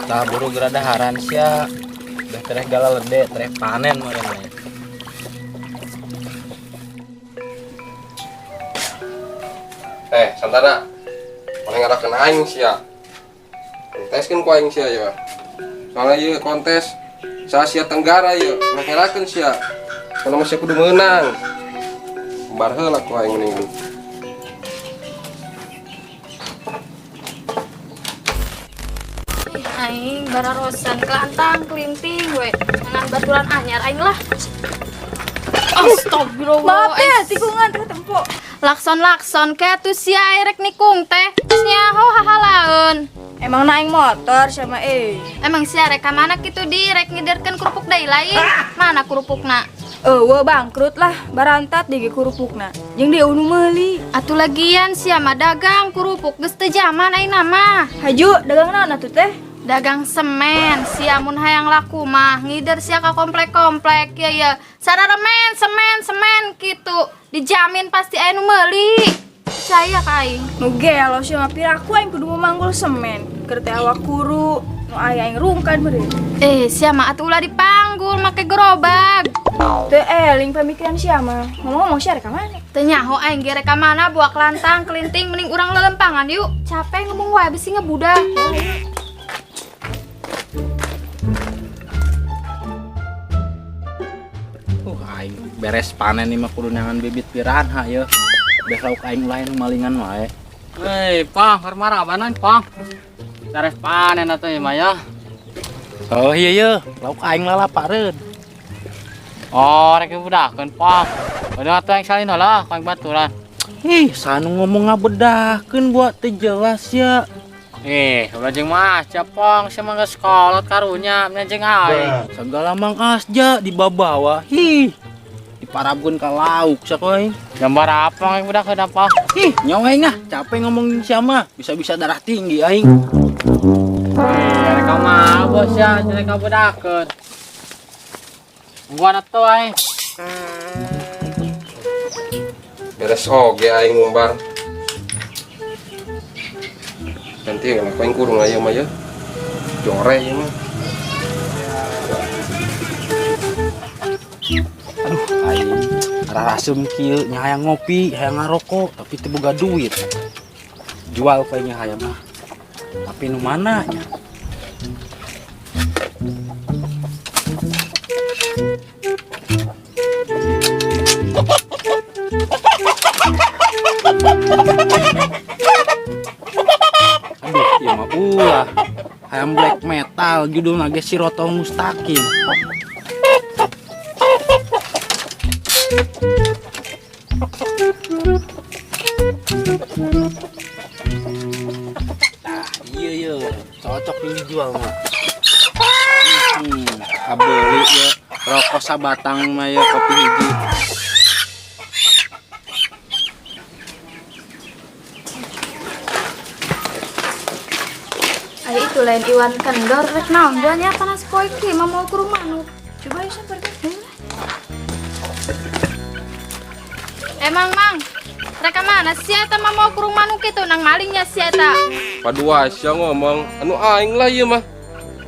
Tah buru gerada haran sia. Udah tereh gala lede, tereh panen marane. Santana. Paling ngarakeun aing sia. Konteskeun ku aing sia ya. Soalnya ieu kontes sa Asia Tenggara ieu, ngarakeun sia. Kalau masih kudu menang. Bar heula ku aing mendingan. Aing bararosan kelantang kelinting we dengan baturan anyar aing lah. Astagfirullah. Maaf ya, tikungan teh tempo. Lakson ke tuh sia rek nikung teh. Terus nyaho hahalaeun. Emang naik motor sama Emang sia rek ka mana kitu di rek ngiderkeun kerupuk deui lain. Mana kerupukna? Eueuh bangkrut lah, barantat di kerupukna. Jeung dia unu meuli. Atuh lagian sia mah dagang kerupuk geus teu jaman ayeuna mah. Haju dagang naon atuh teh? Dagang semen, sia mun hayang laku mah ngider sia ka komplek-komplek ya. Sararemen semen gitu. Dijamin pasti aya nu meuli. Percaya ka aing. Nu gelo sia mah piraku aing kudu memanggul semen. Keur teh awak kuru, nu aya aing rungkan meureun. Sia mah atuh ulah dipanggul make gerobak. Teu eling pamikiran sia mah. Ngomong-ngomong sia rek ka mane? Teu nyaho aing ge rek ka mana buak lantang kelinting mending urang lelempangan yuk. Capek ngomong wae bisi ngebudak. Aing beres panen nih mah kudu nangan bibit piranha ya. Besok aing lain malingan wae. Hei, Pang, marah abanan, Pang. Tares panen atuh ieu mah ya. Oh iya ya, lauk aing lalapareun. Oh, rek budahkeun, Pang. Udah atuh yang salin lah, Pang baturan. Ih, sanu ngomong ngabedahkeun buat teu jelas ya. Ulah jeung mah, Pang, sama geus kolot karunya, menjeng aing. Segala mang asja dibabawa. Diparabkeun ka lauk sakoy. Gambar apa yang budahkeun apa? Nyawa aing capek ngomongin siapa, bisa-bisa darah tinggi aing. Rek ka mah bos ya, rek ka budahkeun. Gua atuh aing. Beres oge aing ngumbar. Nanti kalau aing kurung aya mah ya. Jore ieu mah. Aduh, aing rasem kieu nya hayang ngopi, hayang ngarokok, tapi teu boga duit. Jual kayaknya hayang mah. Tapi nu mana nya? Aduh, ieu mah ulah. Hayang black metal judulna ge Sirotol Mustaqim. Iya cocok ini jual mah. Abeli ya rokok sabatang mah ya kopi hiji. Ayo itu lain Iwan kendor rek naon buahnya panas poe ki mah mau ke rumah nu. Coba ya pergi. Emang mang rek mana si eta mah mau ke rumah nu kitu nang malingnya si eta. Padua sia ngomong, anu aing lah ieu mah.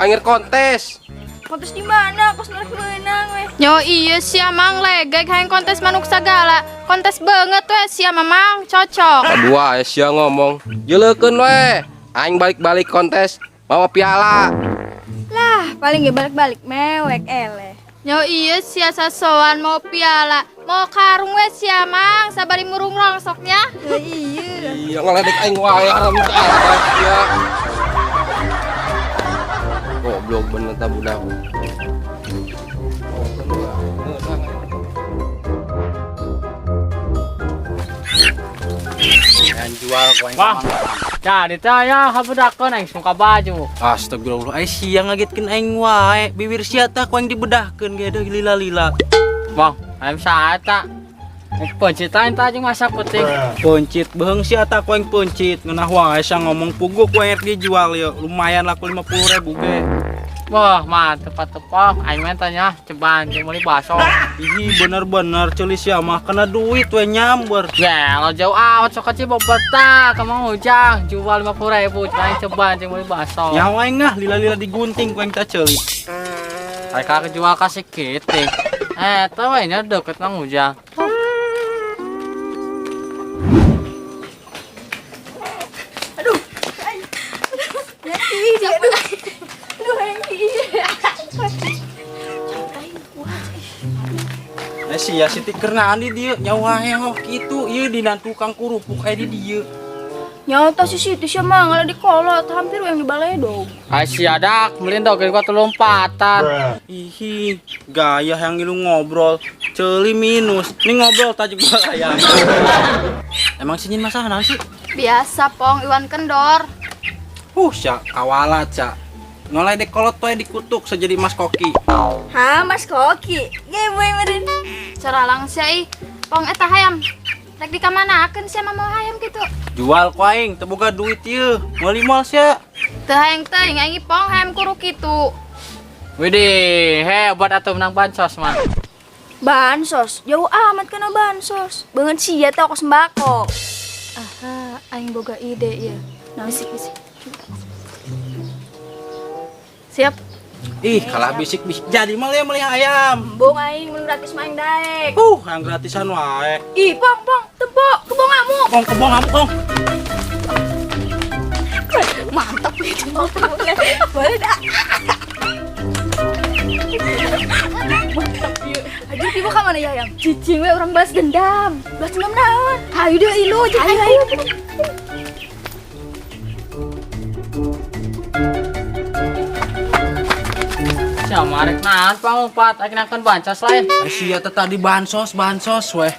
Aing kontes. Kontes di mana? Kos narek meunang we. Yo iya sia mang legeg hayang kontes manuk sagala. Kontes banget we sia mamang cocok. Padua sia ngomong, jeleukeun we. Aing balik-balik kontes bawa piala. Lah, paling ge balik-balik mewek eleh. Yo iya sia sasoan mau piala. Mau karung we sia mang sabari murung rongsoknya. Iya. Iya ngeledek aing wae haram ya. Goblok bener ta budak. Yang jual ku aing. Wah. Jadi teh ya habudahkeun aing suka baju. Astagfirullah, ai sia ngagetkeun aing wae. Bibir sia tah ku aing dibedahkeun ge deui lila-lila. Bang, aing saata. Pencitain teh jeung masa penting. Pencit beung sia tah ku aing pencit. Ngeunah wae sa ngomong puguh ku aing dijual ya. Lumayan laku 50.000 ge. Wah, mantep Pong. Aing mah tanya cobaan cek meuli baso. Ih bener-bener celis ya mah kena duit we nyamber. Ya, lo jauh amat sok kecil bobota, kamu hujang jual 50.000 cuma cobaan cek meuli baso. Nyawa aing ngah lila-lila digunting ku yang tak ceuli. Mereka kejual kasih kita. Tahu ini deket nang hujang. Si ya si tikerna di dia nyawa yang gitu ieu dina tukang kurupuk aya di dieu. Nyata si Siti sih mah ngalah di kolot hampir yang di baledog. Si adak melindog ke kuat lompatan. Ihi gaya yang ngilu ngobrol ceuli minus. Nih ngobrol tajuk balaya. Emang sinyin masalah naon sih? Biasa Pong, Iwan kendor. Sya kawalat sya. Ngoleh dek kolot toy dikutuk sejadi Mas Koki. Hah, Mas Koki. Gemoy meureun. Ceralang sia ih. Pong eta hayam. Rek di kamanakeun sia mah mau hayam kitu. Jual ku aing teu boga duit ieu. Meuli mall sia. Teu hayang teuing aing Pong hayam kuru kitu. Widih, hebat atuh menang bansos mah. Bansos, jauh amat kena bansos. Banget sih ya toko sembako. Aha, aing boga ide ya. Nah, sih. Siap. Ih, kalah bisik-bisik jadi malah meuli ayam. Bong aing mun gratis main daek. Yang gratisan wae. Ih, Pong, tepok kebong kamu. Kebong kamu, Kong. Mantap nih cuma boleh dah. Mantap ya. Aduh, tiba ka mana ya yang? Cicing we orang balas dendam. Balas dendam naon? Hayu deh ilu, ayo. Siapa rek nahan pangumpat aing nakeun bansos lain. Sia teh tadi bansos weh.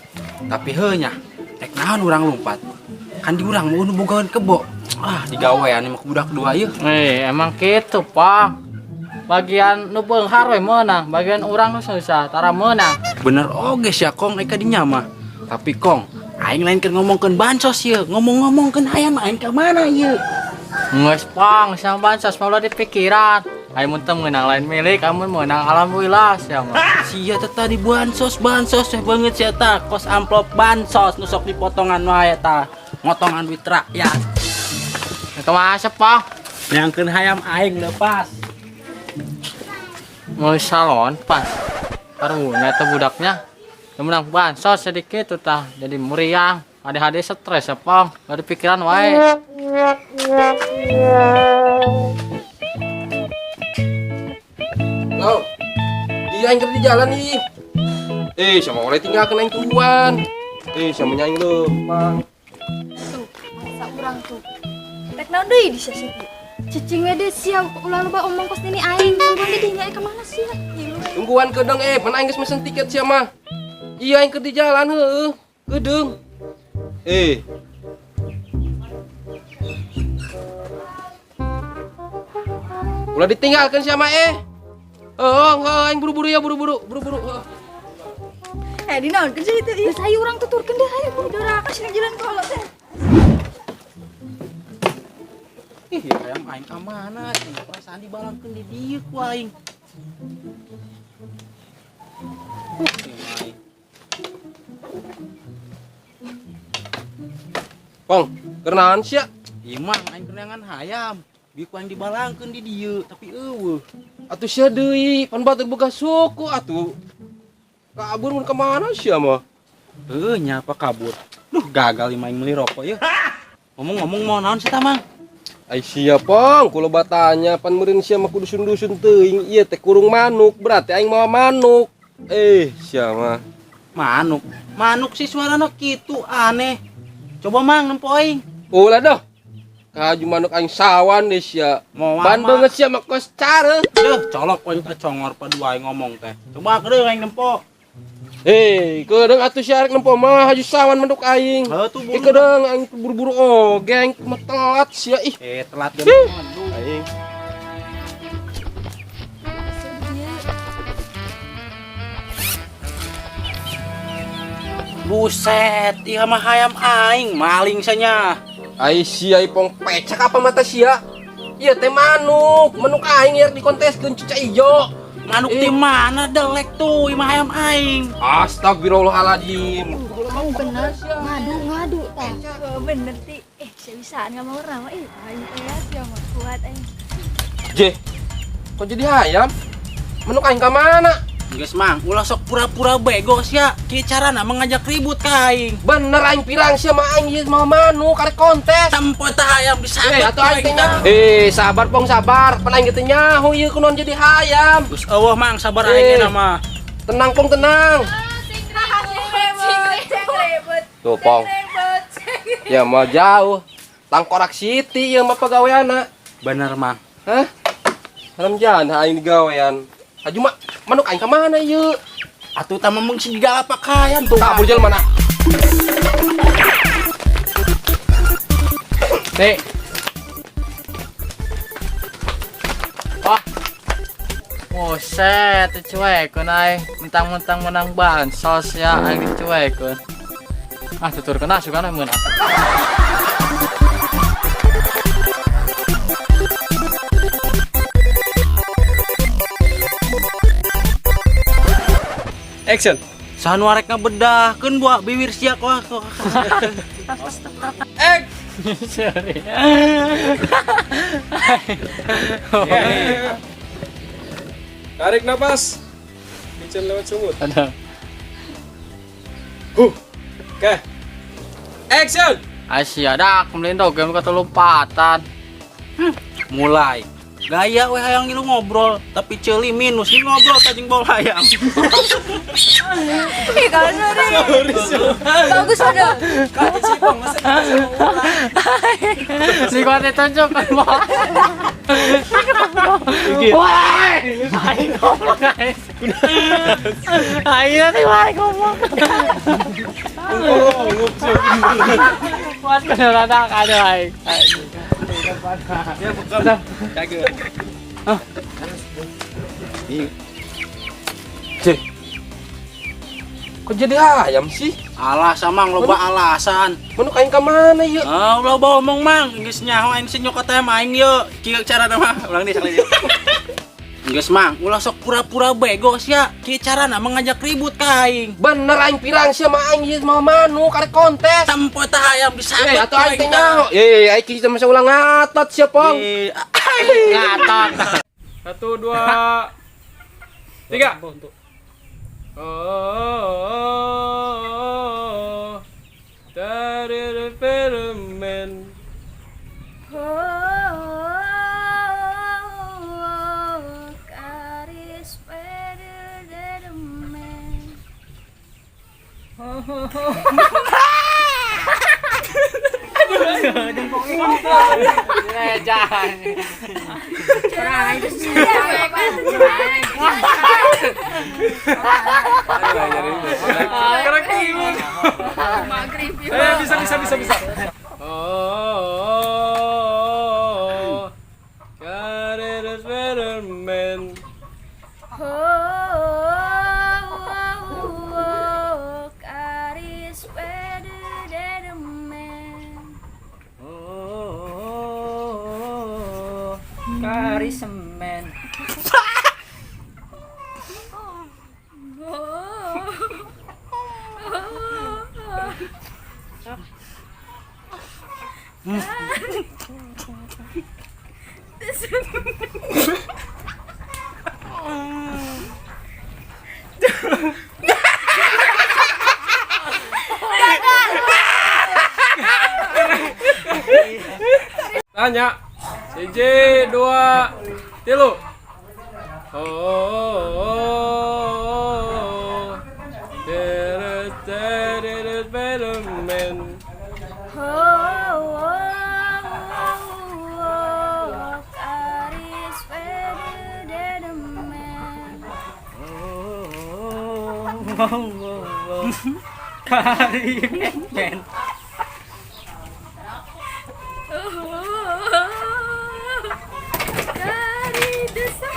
Tapi heunya rek naon urang lompat. Kan di urang mau bogaweun kebo. Digawean mah budak dua ieu. Emang gitu, Pang. Bagian nu beunghar we meunang, bagian urang nu susah tara meunang. Bener oge sia Kong eka dinya mah. Tapi Kong, aing lain keur ngomongkeun bansos ieu, ngomong-ngomongkeun hayam aing ka mana ieu. Geus Pang, sama bansos malah di pikiran. Aing mun teu meunang lain milik, amun meunang alhamdulillah sia mah. Sia teh tadi bansos teh beungeut sia tah kos amplop bansos nu sok dipotongan wae tah. Ngotongan duit rakyat. Eta mah asep, Pang. Nyangkeun hayam aing lepas. Mau salon pas. Karunya teh budaknya. Teu meunang bansos sedikit tuh tah jadi meriang. Ade-ade stres ya, Pang. Gak ada pikiran wae. Lo, dia yang kerja di jalan nih. Sama oleh tinggalkan aing tuan. Sama nyanyi lo, Bang. Masa urang tuh. Rek naon deui di Siti? Cicing we deui sia ulah loba omong kos nini aing. Tungguan di dinya ka mana sia? Tungguan kedeng pan aing geus mesen tiket sia mah. Iya aing keur di jalan heueuh. Kedeng. Ulah ditinggalkan sia mah aing buru-buru ya buru-buru. Di naon kan Siti ieu? Geus hayu urang tuturkeun deh hayu. Udah kasih jalan kolot teh. Hayam aing ka mana? Perasaan dibalangkeun di dieu ku aing. Pong, keunaan sia? Ieu mah aing keunangan hayam. Bieu ku aing dibalangkeun di dieu, tapi eueuh. Atuh sia deui, pan batur boga suku atuh. Kabur mun ka mana sia mah? Nya apa kabur. Gagal ieu aing meuli rokok ieu. Ngomong-ngomong mau naon sih Tamang? Ai sia Pong, kula batanya pan meureun sia mah kudu dusun teuing ieu teh kurung manuk, berarti aing mawa manuk. Sia mah. Manuk sih suarana kitu aneh. Coba Mang nempo aing. Ulah doh. Kaju manuk aing sawan deh sia. Ban beungeut sia mah kos care. Colok aing teh congor padua aing ngomong teh. Coba kedeung aing nempo. Kedeung atuh sia arek nempo mah haju sawan manuk aing. Heuh buru. Kedeung aing buru-buru oge aing mah telat sia ih. Telat geuning Aing. Buset, ieu mah hayam aing maling sanya. Ai sia Pong pecak apa mata sia? Iya teh manuk aing ya dikonteskeun cicak ijo. Manuk di mana delek tuh imah ayam aing. Astagfirullahaladzim. Bener, ngadu tah. Bener ti. Sebisaan nggak mau rawa. Aing teh ya mah kuat aing. Je, kok jadi ayam? Manuk aing ka mana? Geus mang, ulah sok pura-pura bego sia. Kieu carana mengajak ribut ka aing. Bener aing pirang sia mah aing ieu mau manuk karek kontes. Tempo tah ayam disabet. Atuh aing teh nya. Sabar pong sabar. Pan aing teh nyaho ieu kunaon jadi hayam. Geus eueuh mang sabar aing na mah. Tenang pong tenang. Tuh pong. Ya mau jauh. Tangkorak Siti ieu mah pagaweana. Bener mang. Hah? Haram jangan aing digawean. Aju mak manuk aing ka mana ieu? Atuh tah memang segala pakaian tuh. Kabur jalan mana? Nih. Wah. Buset, dicuekeun ai. Mentang-mentang menang bansos ya aing dicuekeun. Tuturkeun asukan meunang. Action. Saha nu arek ngabedahkeun buah bibir sia kok. Sorry. Tarik napas. Bicara lewat sumut. Ada. Oke. Action. Asia dak melindog game ketelupatan. Mulai. Gaya we hayang ngilu ngobrol, tapi ceuli minus ini ngobrol tajing bol hayang. Ih, kan bagus ada. Si kuat ditunjuk kan mau. Wah, aing ngomong guys. Aing nanti wah ngomong. Kuat kena rada ada aing. Ya bukan. Kagak. Cih. Kok jadi ayam sih? Alasan mang loba alasan. Manuk aing ka mana ieu? Ah, ulah ngomong mang, geus nyaho aing si nyokot teh aing ye. Kieu carana mah, ulang deui sakali. Geus mang, ulah sok pura-pura bego sia. Kieu carana mengajak ribut ka aing. Bener aing pirang sia mah aing ieu mau manuk karek kontes. Tempo tah ayam disabet. Atuh aing teh nyaho. Aing kita masa ulang ngatot sia pong. Ngatot. 1 2 3. Oh, dari Spiderman. Karis Spiderman. Jangan. Bisa. Oh, dari Spiderman. Karis Spiderman. Kari semen. Tanya. 1 2 3. Oh, dari Spiderman. Karis Spiderman. Kari men. Dari desa.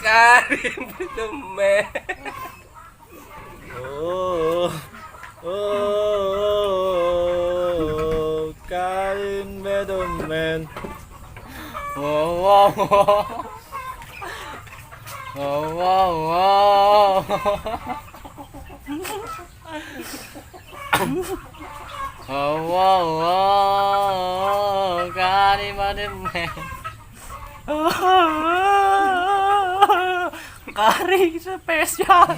Kari Spider-Man. Kain Spider-Man. Wow. Kain Spider-Man. Kari spesial.